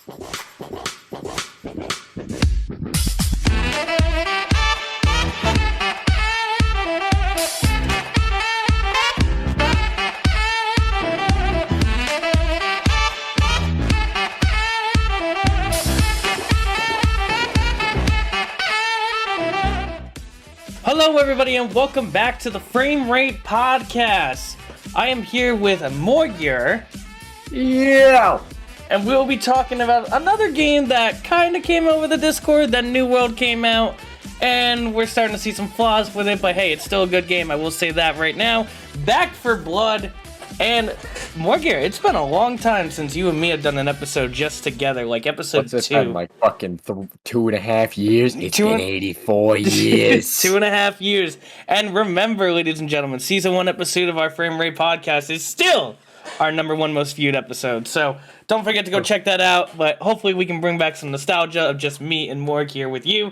Hello, everybody, and welcome back to the FrameRate podcast. I am here with Morg and I, and we'll be talking about another game that kind of came over the Discord. Then New World came out, and we're starting to see some flaws with it, but hey, it's still a good game. I will say that right now. Back for Blood. And Morg, it's been a long time since you and me have done an episode just together, like episode 2. What's it been, like fucking 2.5 years? It's been 84 years. 2.5 years. And remember, ladies and gentlemen, season 1 episode of our FrameRate podcast is still our #1 most viewed episode. So don't forget to go check that out. But hopefully we can bring back some nostalgia of just me and Morg here with you.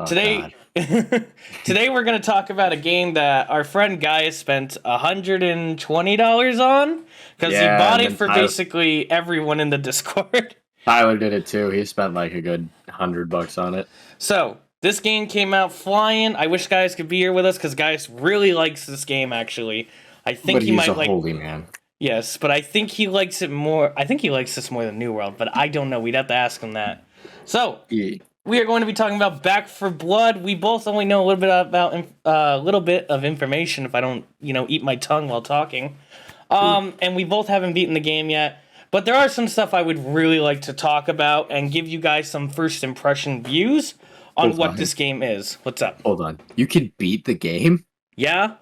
Today we're going to talk about a game that our friend Guy spent $120 on because he bought it for basically everyone in the Discord. Tyler did it too. He spent like a good $100 on it. So this game came out flying. I wish Guy could be here with us because Guy really likes this game. Actually, I think he might like. Holy man. Yes, but I think he likes it more. I think he likes this more than New World, but I don't know. We'd have to ask him that. So. Yeah. We are going to be talking about Back for Blood. We both only know a little bit about a little bit of information if I don't, eat my tongue while talking. And we both haven't beaten the game yet. But there are some stuff I would really like to talk about and give you guys some first impression views on what this game is. What's up? Hold on. You can beat the game? Yeah.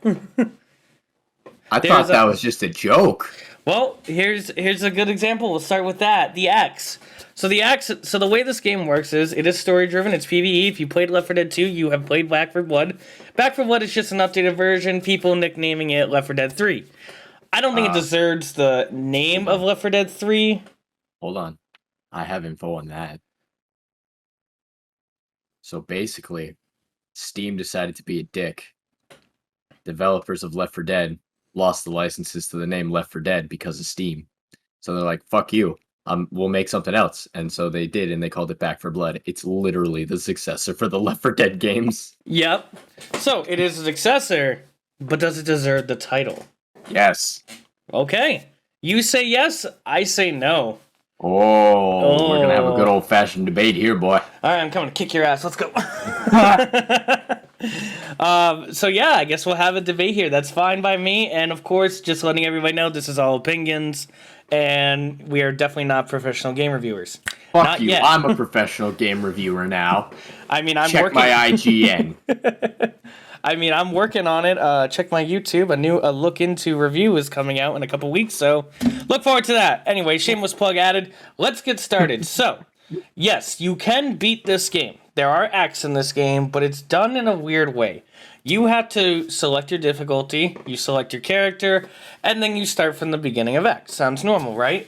I thought that was just a joke. Well, here's a good example. We'll start with that. The axe. So the way this game works is it is story driven. It's PvE. If you played Left 4 Dead 2, you have played Back 4 Blood. Back 4 Blood is just an updated version. People nicknaming it Left 4 Dead 3. I don't think it deserves the name of Left 4 Dead 3. Hold on. I have info on that. So basically, Steam decided to be a dick. Developers of Left 4 Dead lost the licenses to the name Left 4 Dead because of Steam. So they're like, fuck you. We'll make something else. And so they did, and they called it Back 4 Blood. It's literally the successor for the Left 4 Dead games. Yep. So it is a successor, but does it deserve the title? Yes. Okay. You say yes, I say no. Oh, we're going to have a good old-fashioned debate here, boy. All right, I'm coming to kick your ass. Let's go. So yeah, I guess we'll have a debate here. That's fine by me. And of course, just letting everybody know, this is all opinions. And we are definitely not professional game reviewers. Fuck not you. Yet. I'm a professional game reviewer now. I mean, I'm Check working... my IGN. I mean, I'm working on it. Check my YouTube. A look into review is coming out in a couple weeks, so look forward to that. Anyway, shameless plug added. Let's get started. So, yes, you can beat this game. There are acts in this game, but it's done in a weird way. You have to select your difficulty, you select your character, and then you start from the beginning of act. Sounds normal, right?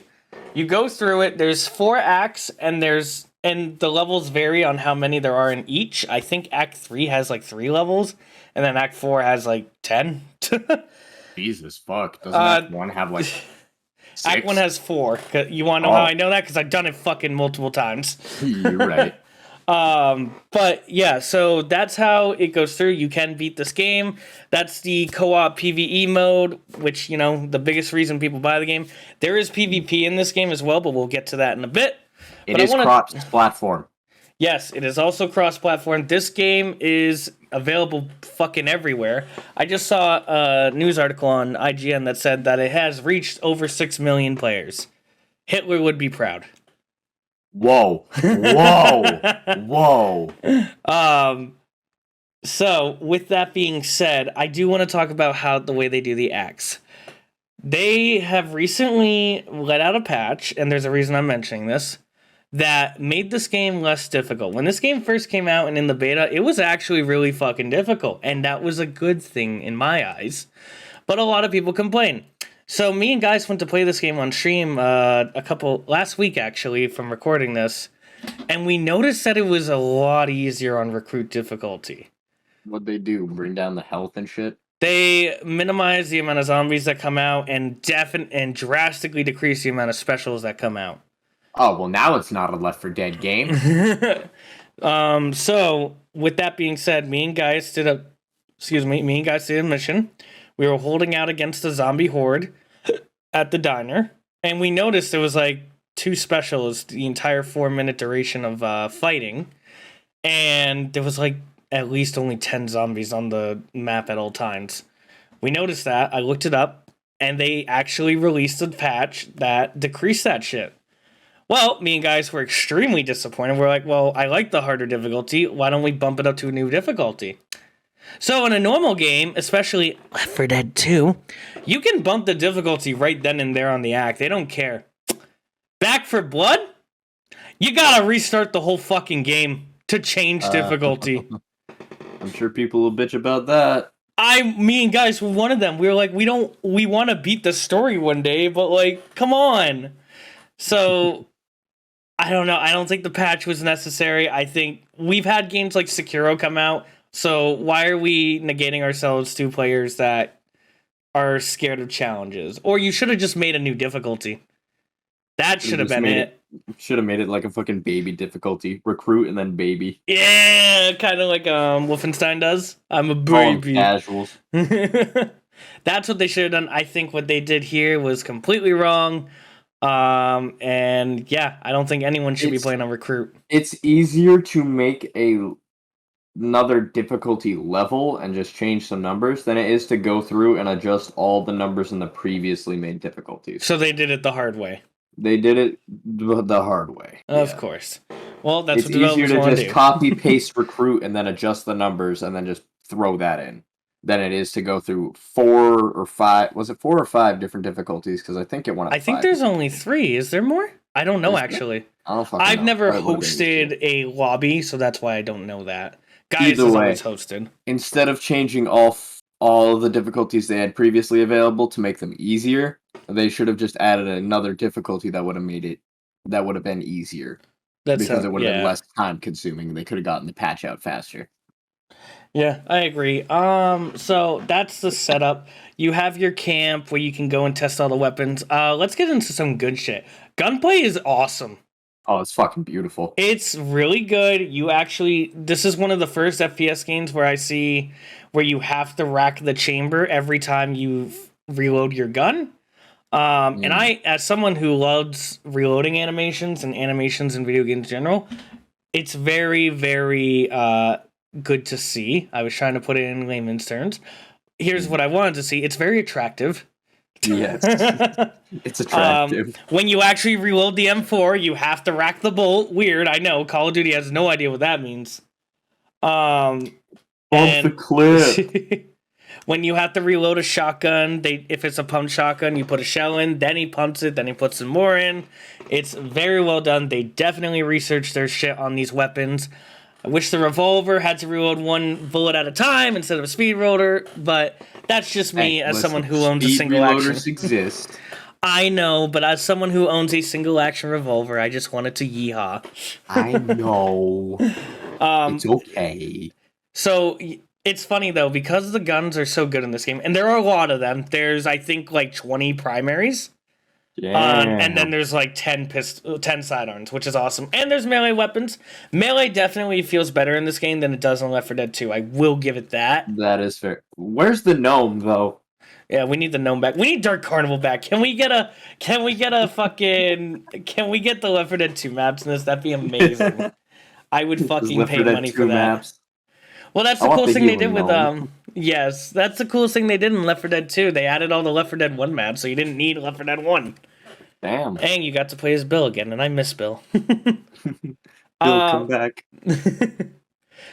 You go through it. There's 4 acts, and the levels vary on how many there are in each. I think Act 3 has like 3 levels, and then Act 4 has like 10. Jesus fuck. Doesn't Act 1 have like 6? Act 1 has 4. You want to know how I know that? Because I've done it fucking multiple times. You're right. But yeah, so that's how it goes through. You can beat this game. That's the co-op PvE mode, which, the biggest reason people buy the game. There is PvP in this game as well, but we'll get to that in a bit. It is cross-platform. Yes, it is also cross-platform. This game is available fucking everywhere. I just saw a news article on IGN that said that it has reached over 6 million players. Hitler would be proud. Whoa. So, with that being said, I do want to talk about the way they do the acts. They have recently let out a patch, and there's a reason I'm mentioning this, that made this game less difficult. When this game first came out and in the beta, it was actually really fucking difficult, and that was a good thing in my eyes. But a lot of people complain. So me and Guys went to play this game on stream last week, actually, from recording this, and we noticed that it was a lot easier on recruit difficulty. What'd they do? Bring down the health and shit? They minimize the amount of zombies that come out and drastically decrease the amount of specials that come out. Oh, well, now it's not a Left 4 Dead game. So with that being said, me and guys did a mission. We were holding out against the zombie horde at the diner, and we noticed there was like 2 specialists the entire 4-minute duration of fighting, and there was like at least only 10 zombies on the map at all times. We noticed that. I looked it up, and they actually released a patch that decreased that shit. Well, me and guys were extremely disappointed. We're like, well, I like the harder difficulty. Why don't we bump it up to a new difficulty? So in a normal game, especially Left 4 Dead 2, you can bump the difficulty right then and there on the act. They don't care. Back 4 Blood? You gotta restart the whole fucking game to change difficulty. I'm sure people will bitch about that. Me and guys were one of them. We were like, we want to beat the story one day, but like, come on. So I don't know. I don't think the patch was necessary. I think we've had games like Sekiro come out. So why are we negating ourselves to players that are scared of challenges? Or you should have just made a new difficulty. That should have been it. Should have made it like a fucking baby difficulty. Recruit and then baby. Yeah, kind of like Wolfenstein does. I'm a baby. Casuals. That's what they should have done. I think what they did here was completely wrong. And yeah, I don't think anyone should be playing on Recruit. It's easier to make another difficulty level and just change some numbers than it is to go through and adjust all the numbers in the previously made difficulties. So they did it the hard way. They did it the hard way. Of course. Well, that's it's easier to just copy paste Recruit and then adjust the numbers and then just throw that in than it is to go through 4 or 5. Was it 4 or 5 different difficulties? Because I think it went up. I think there's only 3. Is there more? I don't know, actually. I've never hosted a lobby, so that's why I don't know that. Guys has always hosted. Instead of changing all of the difficulties they had previously available to make them easier, they should have just added another difficulty that would have been easier. Because it would have been less time consuming. They could have gotten the patch out faster. Yeah, I agree. So that's the setup. You have your camp where you can go and test all the weapons. Let's get into some good shit. Gunplay is awesome. Oh, it's fucking beautiful. It's really good. This is one of the first FPS games where I see where you have to rack the chamber every time you reload your gun. And I, as someone who loves reloading animations and animations in video games in general, it's very, very good to see. I was trying to put it in layman's terms. Here's what I wanted to see. It's very attractive. Yes. It's attractive. When you actually reload the M4, you have to rack the bolt. Weird, I know. Call of Duty has no idea what that means. Off the clip. When you have to reload a shotgun, if it's a pump shotgun, you put a shell in, then he pumps it, then he puts some more in. It's very well done. They definitely researched their shit on these weapons. I wish the revolver had to reload 1 bullet at a time instead of a speed reloader, but that's just me someone who owns a single action. Speed reloaders exist. I know, but as someone who owns a single action revolver, I just wanted to yeehaw. I know. It's okay. So it's funny though, because the guns are so good in this game, and there are a lot of them. There's, I think, like 20 primaries. And then there's like 10 sidearms, which is awesome. And there's melee weapons. Melee definitely feels better in this game than it does in Left 4 Dead 2. I will give it that. That is fair. Where's the gnome though? Yeah, we need the gnome back. We need Dark Carnival back. Can we get the Left 4 Dead 2 maps in this? That'd be amazing. I would fucking pay money for that. Maps. Well, that's the coolest thing they did with yes, that's the coolest thing they did in Left 4 Dead 2. They added all the Left 4 Dead 1 maps, so you didn't need Left 4 Dead 1. Damn. And you got to play as Bill again, and I miss Bill. Bill, come back.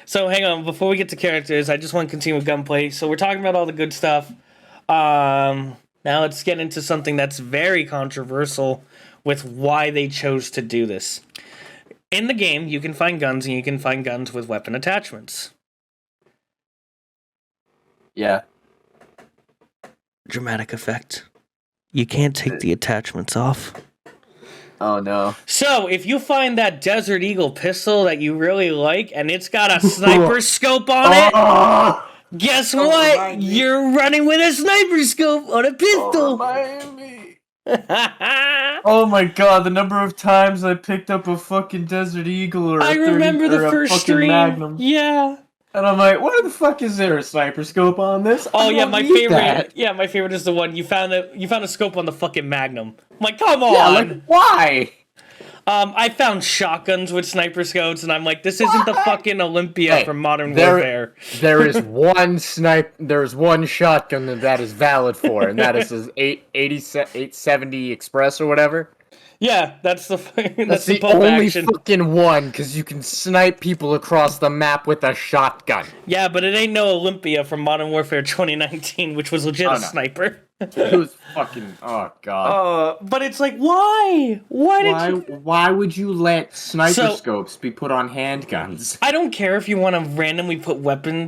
So hang on, before we get to characters, I just want to continue with Gunplay. So we're talking about all the good stuff. Now let's get into something that's very controversial with why they chose to do this. In the game, you can find guns, and you can find guns with weapon attachments. Yeah. Dramatic effect. You can't take the attachments off. Oh, no. So, if you find that Desert Eagle pistol that you really like, and it's got a sniper scope on it, guess what? You're running with a sniper scope on a pistol. Oh my god, the number of times I picked up a fucking Desert Eagle or I a 30 remember or the a first fucking stream. Magnum. Yeah. And I'm like, why the fuck is there a sniper scope on this? Oh I yeah, don't my need favorite. that. Yeah, my favorite is the one you found a scope on the fucking Magnum. I'm like, come Yeah, on. like, why? I found shotguns with sniper scopes, and I'm like, this isn't the fucking Olympia Hey, from Modern Warfare. There is one shotgun that is valid for, and that is his 870 Express or whatever. Yeah, that's the That's the the pump only action. fucking one, because you can snipe people across the map with a shotgun. Yeah, but it ain't no Olympia from Modern Warfare 2019, which was legit a sniper. It was fucking, oh god. But it's like, why? Why would you let sniper So- scopes be put on handguns? I don't care if you want to randomly put weapon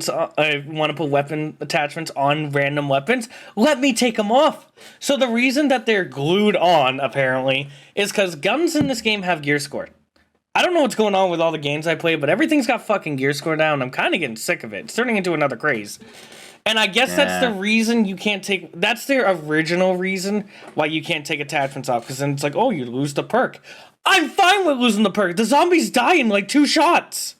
attachments on random weapons. Let me take them off. So the reason that they're glued on, apparently, is because guns in this game have gear score. I don't know what's going on with all the games I play, but everything's got fucking gear score now, and I'm kind of getting sick of it. It's turning into another craze. And I guess that's the reason you can't take... That's their original reason why you can't take attachments off, because then it's like, oh, you lose the perk. I'm fine with losing the perk. The zombies die in like 2 shots.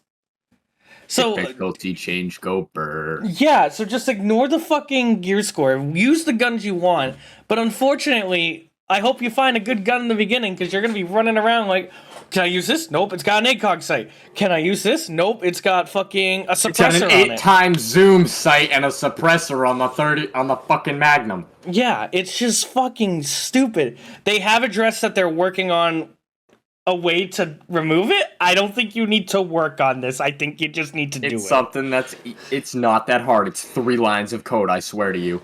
So Difficulty change, go burr. yeah, so just ignore the fucking gear score. Use the guns you want. But unfortunately, I hope you find a good gun in the beginning, because you're going to be running around like, can I use this? Nope, it's got an ACOG sight. Can I use this? Nope, it's got fucking a suppressor It's got an on 8 it. times zoom sight and a suppressor on the fucking Magnum. Yeah, it's just fucking stupid. They have addressed that they're working on a way to remove it. I don't think you need to work on this. I think you just need to do it. It's something it's not that hard. It's 3 lines of code, I swear to you.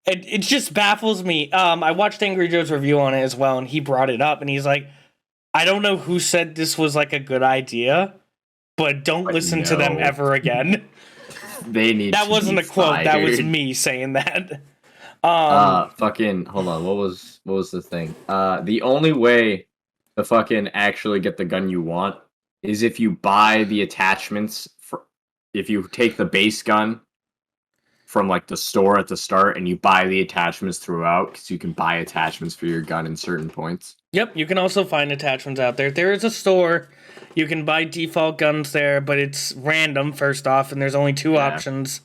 It just baffles me. I watched Angry Joe's review on it as well, and he brought it up, and he's like, I don't know who said this was like a good idea, but don't listen to them ever again. They need That to wasn't be a quote. That was fired. me saying that. Fucking hold on. What was the thing? The only way to fucking actually get the gun you want is if you buy the attachments if you take the base gun from like the store at the start and you buy the attachments throughout, because you can buy attachments for your gun in certain points. Yep, you can also find attachments out there. There is a store. You can buy default guns there, but it's random, first off, and there's only 2 options.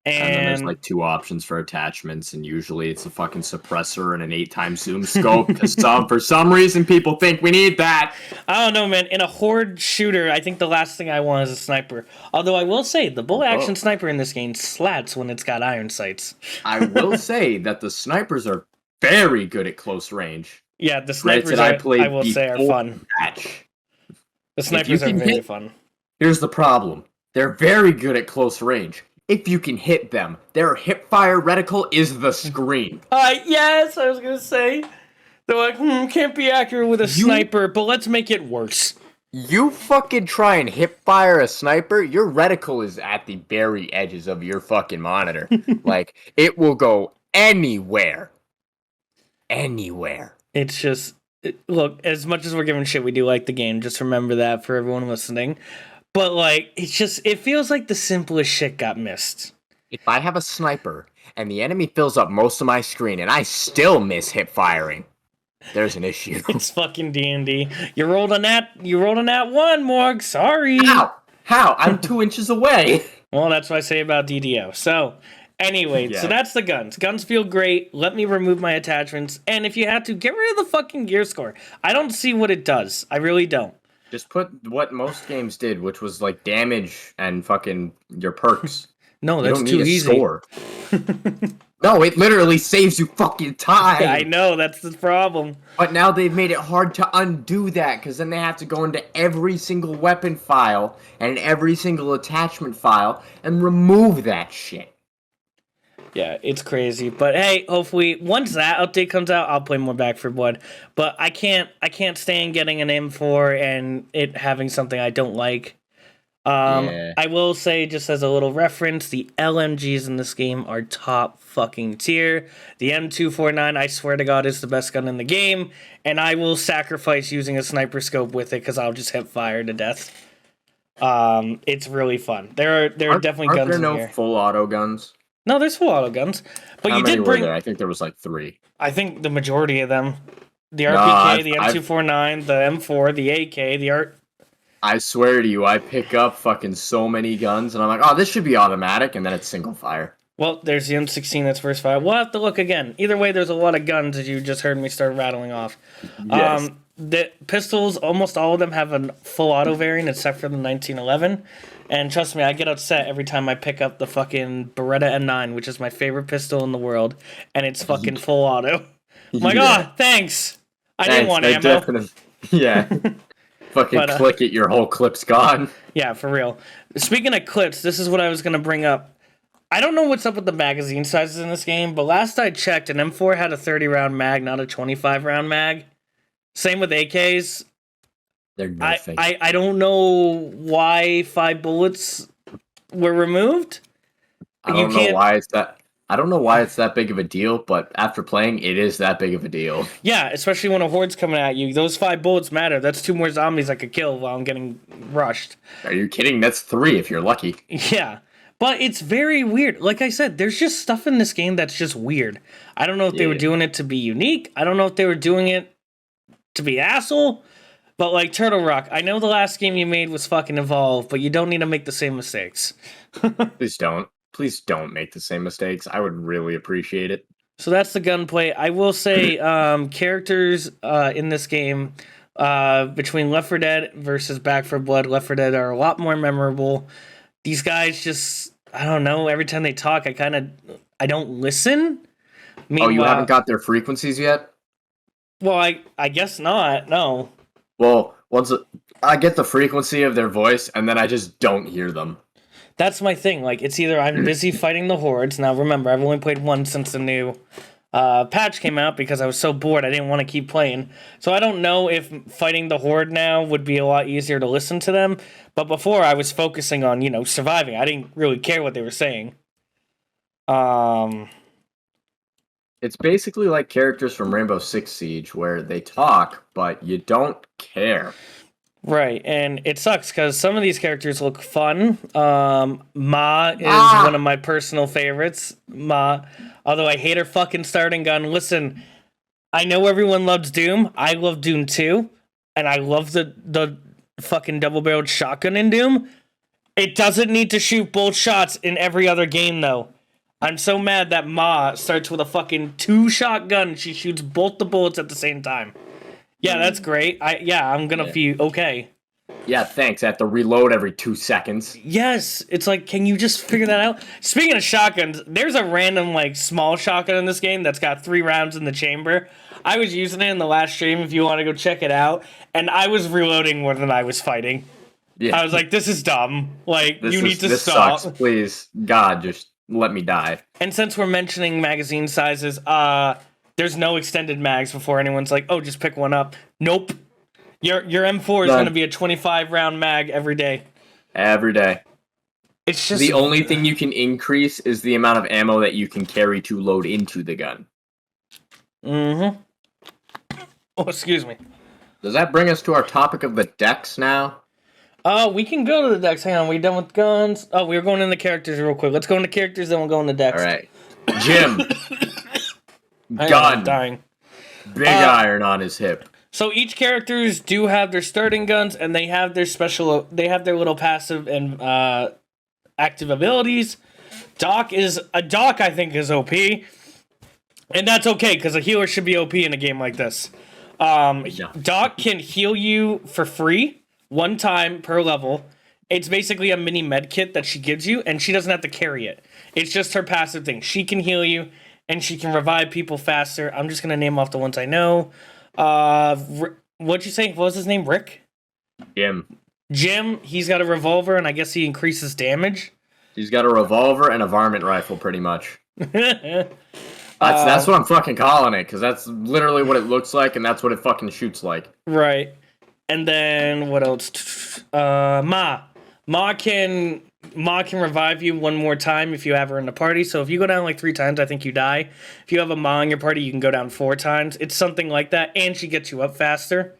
And then there's like 2 options for attachments, and usually it's a fucking suppressor and an 8 times zoom scope. Because for some reason, people think we need that. I don't know, man. In a horde shooter, I think the last thing I want is a sniper. Although I will say, the bullet action sniper in this game slats when it's got iron sights. I will say that the snipers are very good at close range. Yeah, the snipers, I will say, are fun. The snipers are very fun. Here's the problem. They're very good at close range. If you can hit them, their hipfire reticle is the screen. Yes, I was gonna say. They're like, can't be accurate with a sniper, but let's make it worse. You fucking try and hipfire a sniper, your reticle is at the very edges of your fucking monitor. Like, it will go anywhere. Anywhere. It's just, look, as much as we're giving shit, we do like the game. Just remember that for everyone listening. But, like, it feels like the simplest shit got missed. If I have a sniper and the enemy fills up most of my screen and I still miss hip firing, there's an issue. It's fucking D&D. You rolled on that 1, Morg. Sorry. How? I'm 2 inches away. Well, that's what I say about DDO. So, anyway, so that's the guns. Guns feel great. Let me remove my attachments. And if you have to, get rid of the fucking gear score. I don't see what it does. I really don't. Just put what most games did, which was like damage and fucking your perks. No, that's too easy. Score. No, it literally saves you fucking time. I know, that's the problem. But now they've made it hard to undo that, because then they have to go into every single weapon file and every single attachment file and remove that shit. Yeah, it's crazy. But hey, hopefully once that update comes out, I'll play more Back 4 Blood. But I can't stand getting an M4 and it having something I don't like. I will say, just as a little reference, the LMGs in this game are top fucking tier. The M249, I swear to God, is the best gun in the game, and I will sacrifice using a sniper scope with it because I'll just hit fire to death. It's really fun. There are definitely guns in here. Aren't there no full auto guns? No, there's full auto guns. But How you many did were bring. there? I think there was like 3. I think the majority of them. The No, RPK, the M249, the M4, the AK, the art. I swear to you, I pick up fucking so many guns, and I'm like, oh, this should be automatic, and then it's single fire. Well, there's the M16 that's first fire. We'll have to look again. Either way, there's a lot of guns that you just heard me start rattling off. Yes. The pistols, almost all of them have a full auto variant except for the 1911. And trust me, I get upset every time I pick up the fucking Beretta M9, which is my favorite pistol in the world, and it's fucking full auto. I'm like, oh, thanks. I didn't want ammo. Definitely, yeah. Fucking click it, your whole clip's gone. Yeah, for real. Speaking of clips, this is what I was going to bring up. I don't know what's up with the magazine sizes in this game, but last I checked, an M4 had a 30-round mag, not a 25-round mag. Same with AKs. They're nothing. I don't know why 5 bullets were removed. I don't know why it's that. I don't know why it's that big of a deal, but after playing, it is that big of a deal. Yeah, especially when a horde's coming at you. Those 5 bullets matter. That's 2 more zombies I could kill while I'm getting rushed. Are you kidding? That's 3 if you're lucky. Yeah. But it's very weird. Like I said, there's just stuff in this game that's just weird. I don't know if they were doing it to be unique. I don't know if they were doing it to be asshole. But like Turtle Rock, I know the last game you made was fucking Evolve, but you don't need to make the same mistakes. Please don't. Please don't make the same mistakes. I would really appreciate it. So that's the gunplay. I will say characters in this game between Left 4 Dead versus Back 4 Blood, Left 4 Dead are a lot more memorable. These guys just, I don't know, every time they talk, I don't listen. Meanwhile, you haven't got their frequencies yet? Well, I guess not, no. Well, I get the frequency of their voice, and then I just don't hear them. That's my thing. Like, it's either I'm busy fighting the hordes. Now, remember, I've only played one since the new patch came out because I was so bored I didn't want to keep playing. So I don't know if fighting the horde now would be a lot easier to listen to them. But before, I was focusing on, surviving. I didn't really care what they were saying. It's basically like characters from Rainbow Six Siege where they talk, but you don't care. Right, and it sucks because some of these characters look fun. Ma is one of my personal favorites. Ma, although I hate her fucking starting gun. Listen, I know everyone loves Doom. I love Doom 2, and I love the fucking double-barreled shotgun in Doom. It doesn't need to shoot both shots in every other game, though. I'm so mad that Ma starts with a fucking 2-shotgun. She shoots both the bullets at the same time. Yeah, that's great. I'm gonna be okay. Yeah, thanks. I have to reload every 2 seconds. Yes, it's like, can you just figure that out? Speaking of shotguns, there's a random, small shotgun in this game that's got 3 rounds in the chamber. I was using it in the last stream if you want to go check it out, and I was reloading more than I was fighting. Yeah. I was like, this is dumb. You need to stop. Sucks. Please, God, just let me die. And since we're mentioning magazine sizes, there's no extended mags before anyone's like, oh, just pick one up. Nope. Your M4 is going to be a 25-round mag every day. Every day. It's just... The only thing you can increase is the amount of ammo that you can carry to load into the gun. Mm-hmm. Oh, excuse me. Does that bring us to our topic of the decks now? We can go to the decks. Hang on, we done with guns? Oh, we were going into characters real quick. Let's go into characters, then we'll go into decks. All right. Jim. Gun. Dying. Big iron on his hip. So each characters do have their starting guns, and they have their they have their little passive and active abilities. Doc, I think, is OP. And that's okay, because a healer should be OP in a game like this. Doc can heal you for free, 1 time per level. It's basically a mini med kit that she gives you, and she doesn't have to carry it. It's just her passive thing. She can heal you, and she can revive people faster. I'm just going to name off the ones I know. What'd you say? What was his name? Rick? Jim, he's got a revolver, and I guess he increases damage. He's got a revolver and a varmint rifle, pretty much. That's what I'm fucking calling it, because that's literally what it looks like, and that's what it fucking shoots like. Right. And then, what else? Ma can revive you 1 more time if you have her in the party. So if you go down 3 times, I think you die. If you have a Ma in your party, you can go down 4 times. It's something like that, and she gets you up faster.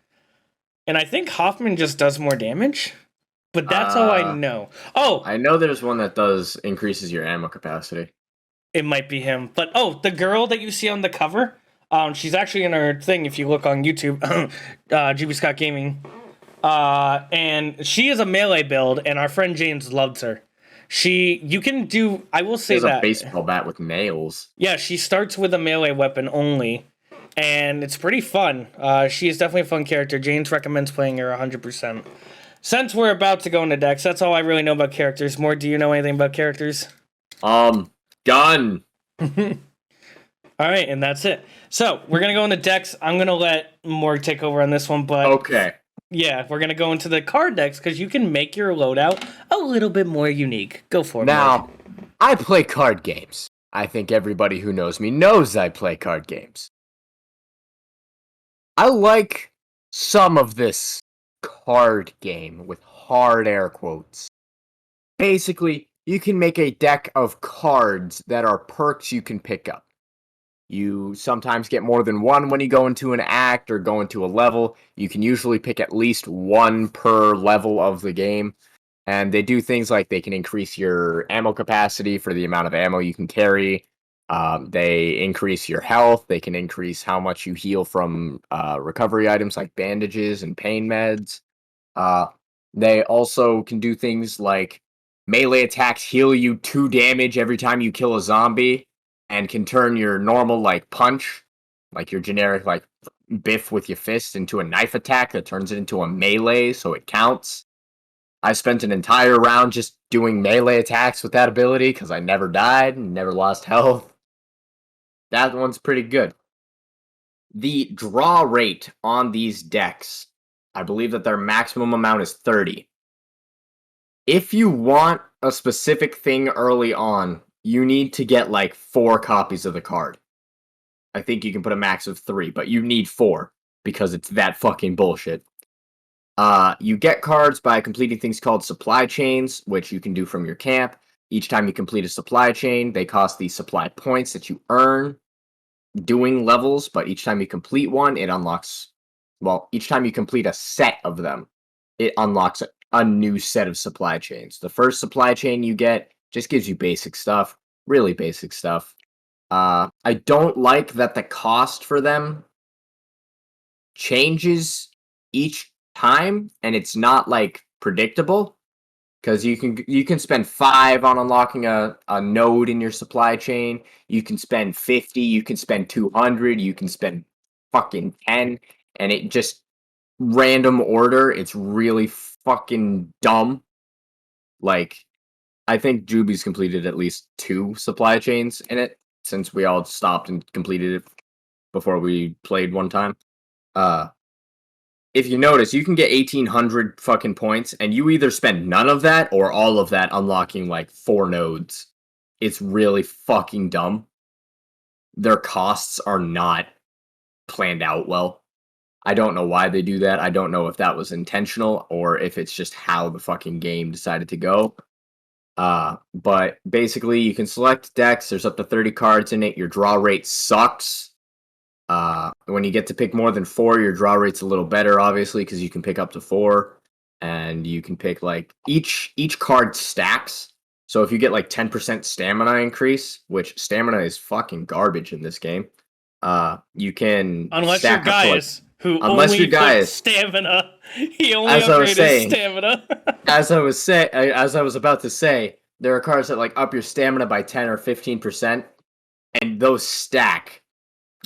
And I think Hoffman just does more damage, but that's all I know. Oh! I know there's one that increases your ammo capacity. It might be him. But, the girl that you see on the cover, She's actually in her thing if you look on YouTube, GB Scott Gaming. And she is a melee build, and our friend James loves her. You can do. I will She say has a that. baseball bat with nails. Yeah, she starts with a melee weapon only, and it's pretty fun. She is definitely a fun character. James recommends playing her 100%. Since we're about to go into decks, that's all I really know about characters. More, do you know anything about characters? Gun. All right, and that's it. So we're gonna go into decks. I'm gonna let Morg take over on this one, but Okay. yeah, we're gonna go into the card decks because you can make your loadout a little bit more unique. Go for it, Morg. Now, I play card games. I think everybody who knows me knows I play card games. I like some of this card game with hard air quotes. Basically, you can make a deck of cards that are perks you can pick up. You sometimes get more than one when you go into an act or go into a level. You can usually pick at least one per level of the game. And they do things like they can increase your ammo capacity for the amount of ammo you can carry. They increase your health. They can increase how much you heal from recovery items like bandages and pain meds. They also can do things like melee attacks heal you 2 damage every time you kill a zombie, and can turn your normal like punch, like your generic like biff with your fist, into a knife attack that turns it into a melee, so it counts. I spent an entire round just doing melee attacks with that ability because I never died and never lost health. That one's pretty good. The draw rate on these decks, I believe that their maximum amount is 30. If you want a specific thing early on, you need to get like 4 copies of the card. I think you can put a max of 3, but you need 4 because it's that fucking bullshit. You get cards by completing things called supply chains, which you can do from your camp. Each time you complete a supply chain, they cost the supply points that you earn doing levels, but each time you complete one, it unlocks. Well, each time you complete a set of them, it unlocks a new set of supply chains. The first supply chain you get just gives you basic stuff, really basic stuff. I don't like that the cost for them changes each time, and it's not like predictable, because you can spend 5 on unlocking a node in your supply chain. You can spend 50, you can spend 200, you can spend fucking 10, and it just random order. It's really fucking dumb. Like, I think Juby's completed at least 2 supply chains in it since we all stopped and completed it before we played one time. If you notice, you can get 1,800 fucking points, and you either spend none of that or all of that unlocking like 4 nodes. It's really fucking dumb. Their costs are not planned out well. I don't know why they do that. I don't know if that was intentional or if it's just how the fucking game decided to go. But basically, you can select decks. There's up to 30 cards in it. Your draw rate sucks. When you get to pick more than 4, your draw rate's a little better, obviously, because you can pick up to 4, and you can pick like each card stacks. So if you get like 10% stamina increase, which stamina is fucking garbage in this game, you can Unless stack you're up to, like, Gaius, who unless only you're puts Gaius. stamina. He only As I was upgraded saying. stamina. As I was about to say, there are cards that like up your stamina by 10 or 15%, and those stack.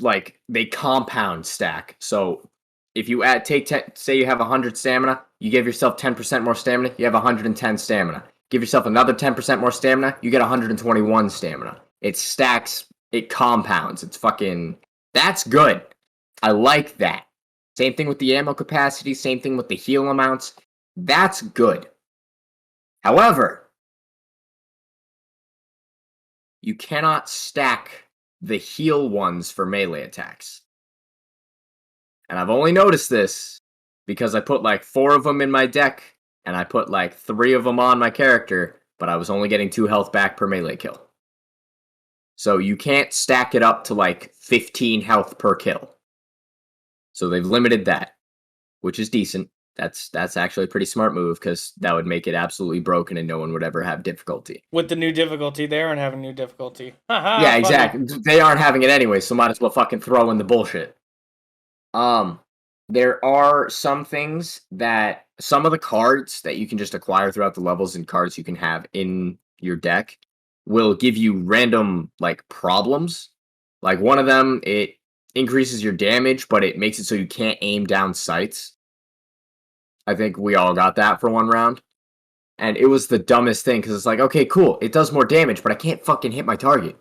Like, they compound stack. So if you take 10, say you have 100 stamina, you give yourself 10% more stamina, you have 110 stamina. Give yourself another 10% more stamina, you get 121 stamina. It stacks, it compounds. It's fucking, that's good. I like that. Same thing with the ammo capacity, same thing with the heal amounts. That's good. However, you cannot stack the heal ones for melee attacks. And I've only noticed this because I put like 4 of them in my deck, and I put like 3 of them on my character, but I was only getting 2 health back per melee kill. So you can't stack it up to like 15 health per kill. So they've limited that, which is decent. That's actually a pretty smart move because that would make it absolutely broken and no one would ever have difficulty. With the new difficulty, they aren't having new difficulty. Haha, Yeah, funny. exactly. They aren't having it anyway, so might as well fucking throw in the bullshit. There are some things that some of the cards that you can just acquire throughout the levels and cards you can have in your deck will give you random like problems. Like one of them, it increases your damage, but it makes it so you can't aim down sights. I think we all got that for one round. And it was the dumbest thing because it's like, okay, cool, it does more damage, but I can't fucking hit my target.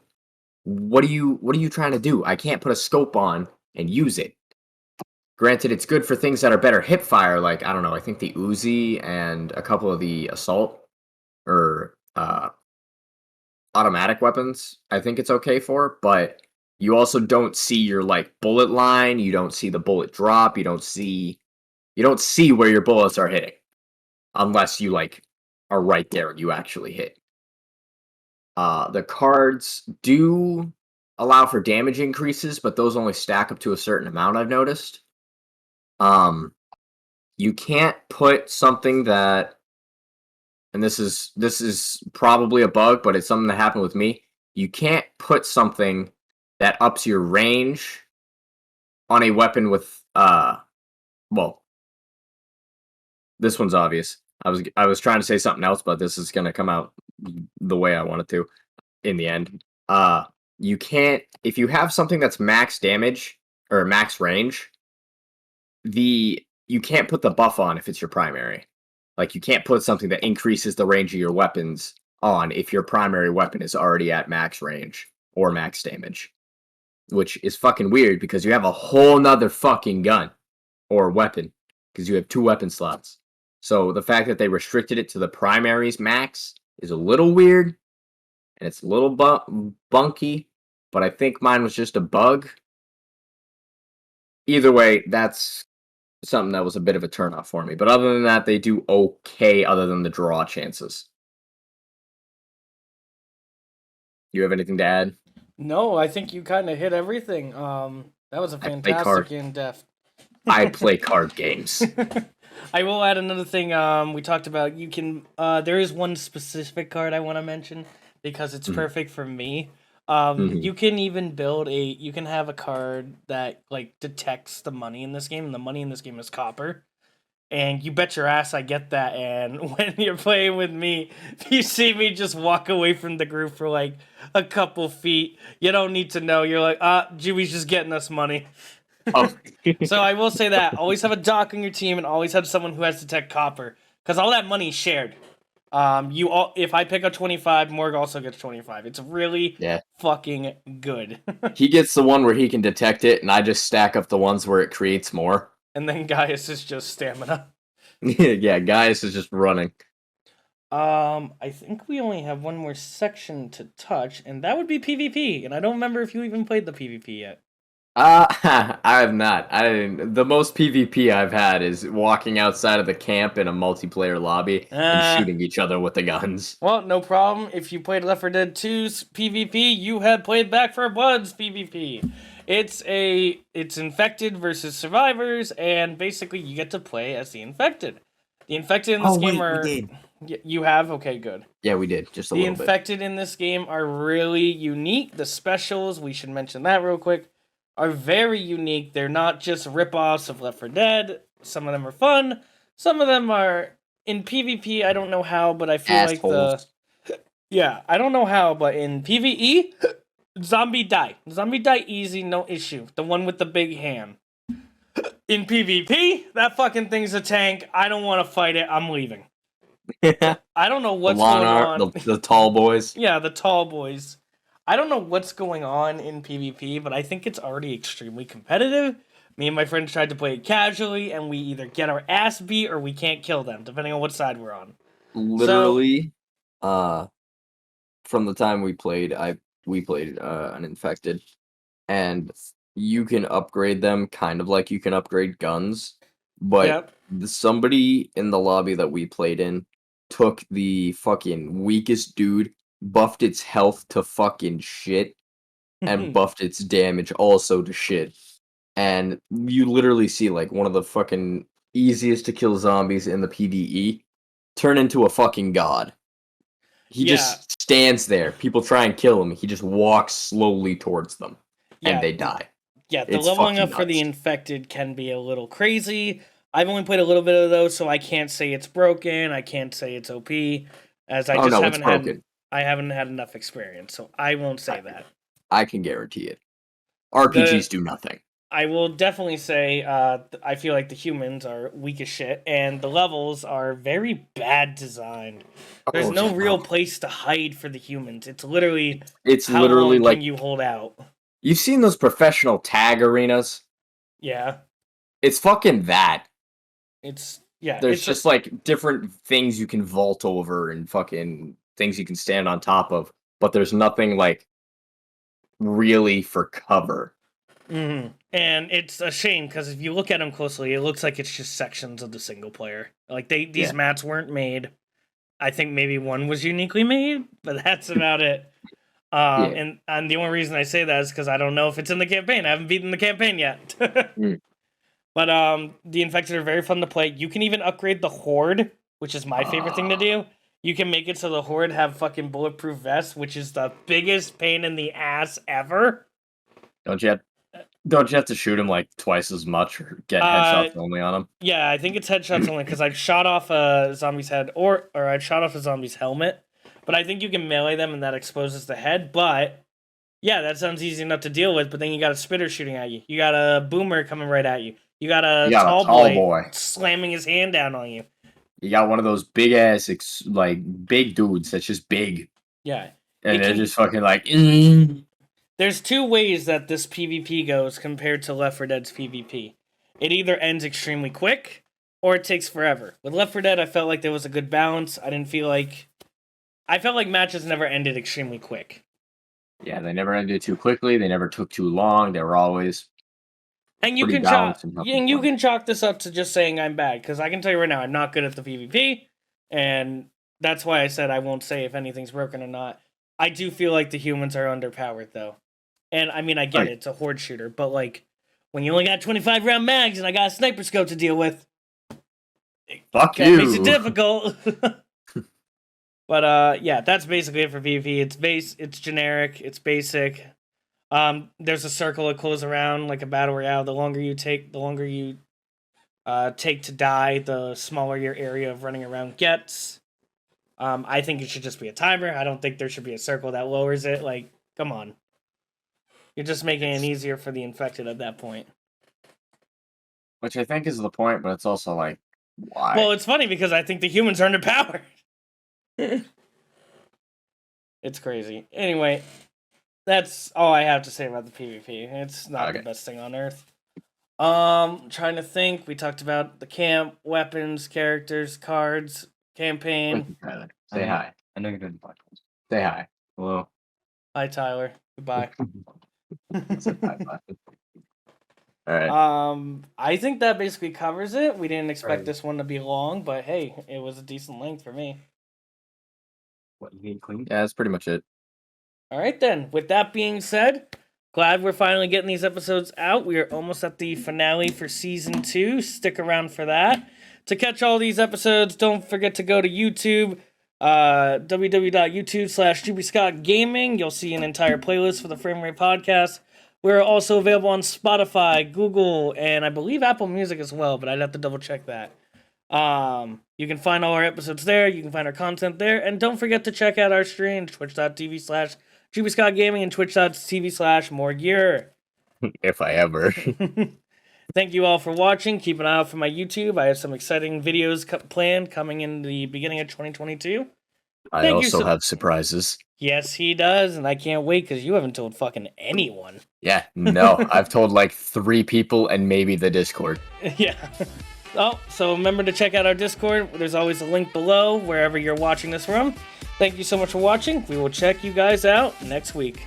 What are you trying to do? I can't put a scope on and use it. Granted, it's good for things that are better hip fire, like I don't know, I think the Uzi and a couple of the assault or automatic weapons. I think it's okay for, but you also don't see your like bullet line. You don't see the bullet drop. You don't see where your bullets are hitting unless you like are right there and you actually hit. The cards do allow for damage increases, but those only stack up to a certain amount, I've noticed. You can't put something that, and this is probably a bug, but it's something that happened with me. You can't put something that ups your range on a weapon with well, this one's obvious. I was trying to say something else, but this is gonna come out the way I want it to in the end. You can't, if you have something that's max damage or max range, you can't put the buff on if it's your primary. Like you can't put something that increases the range of your weapons on if your primary weapon is already at max range or max damage. Which is fucking weird because you have a whole nother fucking gun or weapon because you have 2 weapon slots. So the fact that they restricted it to the primaries max is a little weird and it's a little bunky, but I think mine was just a bug. Either way, that's something that was a bit of a turnoff for me. But other than that, they do okay other than the draw chances. You have anything to add? No, I think you kind of hit everything. That was a fantastic in-depth. I play card games. I will add another thing. We talked about you can. There is one specific card I want to mention because it's perfect for me. You can even build a. You can have a card that like detects the money in this game, and the money in this game is copper. And you bet your ass I get that. And when you're playing with me, if you see me just walk away from the group for like a couple feet, you don't need to know. You're like, Jimmy's just getting us money. Oh. So I will say that always have a doc on your team and always have someone who has detect copper because all that money is shared. If I pick up 25, Morg also gets 25. It's really fucking good. He gets the one where he can detect it, and I just stack up the ones where it creates more. And then Gaius is just stamina. Yeah, Gaius is just running. I think we only have one more section to touch, and that would be PvP. And I don't remember if you even played the PvP yet. I have not. The most PvP I've had is walking outside of the camp in a multiplayer lobby and shooting each other with the guns. Well, no problem. If you played Left 4 Dead 2's PvP, you had played Back 4 Blood's PvP. It's infected versus survivors, and basically you get to play as the infected. The infected in this game are. We did. You have? Okay, good. Yeah, we did. Just a little bit. The infected in this game are really unique. The specials, we should mention that real quick, are very unique. They're not just rip-offs of Left 4 Dead. Some of them are fun. Some of them are in PvP. I don't know how, but I feel Assholes. I don't know how, but in PvE, zombie die. Zombie die easy, no issue. The one with the big hand. In PvP, that fucking thing's a tank. I don't want to fight it. I'm leaving. I don't know what's going on. The tall boys. Yeah, the tall boys. I don't know what's going on in PvP, but I think it's already extremely competitive. Me and my friends tried to play it casually, and we either get our ass beat or we can't kill them, depending on what side we're on. Literally, from the time we played, we played an infected, and you can upgrade them kind of like you can upgrade guns, but somebody in the lobby that we played in took the fucking weakest dude, buffed its health to fucking shit, and buffed its damage also to shit. And you literally see like one of the fucking easiest to kill zombies in the PvE, turn into a fucking god. He just stands there. People try and kill him. He just walks slowly towards them, and they die. Yeah, the It's leveling fucking up for the nuts. infected can be a little crazy. I've only played a little bit of those, so I can't say it's broken. I can't say it's OP, as I Oh, just no, haven't it's broken. I haven't had enough experience, so I won't say that. I can guarantee it. RPGs do nothing. I will definitely say I feel like the humans are weak as shit, and the levels are very bad designed. There's no real place to hide for the humans. It's literally how long like, can you hold out? You've seen those professional tag arenas? Yeah. It's fucking that. There's just like different things you can vault over and fucking things you can stand on top of, but there's nothing like really for cover. Mm-hmm. And it's a shame because if you look at them closely, it looks like it's just sections of the single player. Like these mats weren't made. I think maybe one was uniquely made, but that's about it. And the only reason I say that is because I don't know if it's in the campaign. I haven't beaten the campaign yet. But the infected are very fun to play. You can even upgrade the horde, which is my favorite thing to do. You can make it so the horde have fucking bulletproof vests, which is the biggest pain in the ass ever. Don't you have to shoot him like twice as much or get headshots only on him? Yeah, I think it's headshots only because I've shot off a zombie's head or I've shot off a zombie's helmet. But I think you can melee them and that exposes the head. But yeah, that sounds easy enough to deal with. But then you got a spitter shooting at you. You got a boomer coming right at you. You got a tall boy slamming his hand down on you. You got one of those big ass, big dudes that's just big. Yeah. And they're just fucking like... There's two ways that this PvP goes compared to Left 4 Dead's PvP. It either ends extremely quick, or it takes forever. With Left 4 Dead, I felt like there was a good balance. I felt like matches never ended extremely quick. Yeah, they never ended too quickly. They never took too long. They were always... And you can chalk this up to just saying I'm bad, because I can tell you right now, I'm not good at the PvP, and that's why I said I won't say if anything's broken or not. I do feel like the humans are underpowered, though. And, I mean, I get it, it's a horde shooter, but, like, when you only got 25-round mags and I got a sniper scope to deal with, fuck you. Makes it difficult. But, yeah, that's basically it for PvP. It's generic, it's basic. There's a circle that goes around like a battle royale. The longer you take to die, the smaller your area of running around gets. I think it should just be a timer. I don't think there should be a circle that lowers it. Like, come on. You're just making it easier for the infected at that point. Which I think is the point, but it's also like, why? Well, it's funny because I think the humans are underpowered. It's crazy. Anyway, that's all I have to say about the PvP. It's not the best thing on earth. Trying to think. We talked about the camp, weapons, characters, cards, campaign. Say hi. I know you're doing the podcast. Say hi. Hello. Hi, Tyler. Goodbye. All right. I think that basically covers it. We didn't expect this one to be long, but hey, it was a decent length for me. What, you need clean? Yeah, that's pretty much it. All right, then. With that being said, glad we're finally getting these episodes out. We are almost at the finale for Season 2. Stick around for that. To catch all these episodes, don't forget to go to YouTube, www.youtube.com/JubyScottGaming. You'll see an entire playlist for the FrameRate podcast. We're also available on Spotify, Google, and I believe Apple Music as well, but I'd have to double check that. You can find all our episodes there. You can find our content there. And don't forget to check out our stream, twitch.tv/JubyScottGaming and twitch.tv/Morg. If I ever. Thank you all for watching. Keep an eye out for my YouTube. I have some exciting videos planned coming in the beginning of 2022. I also have surprises. Yes, he does, and I can't wait because you haven't told fucking anyone. Yeah, no. I've told like 3 people and maybe the Discord. Yeah. Oh, so remember to check out our Discord. There's always a link below wherever you're watching this from. Thank you so much for watching. We will check you guys out next week.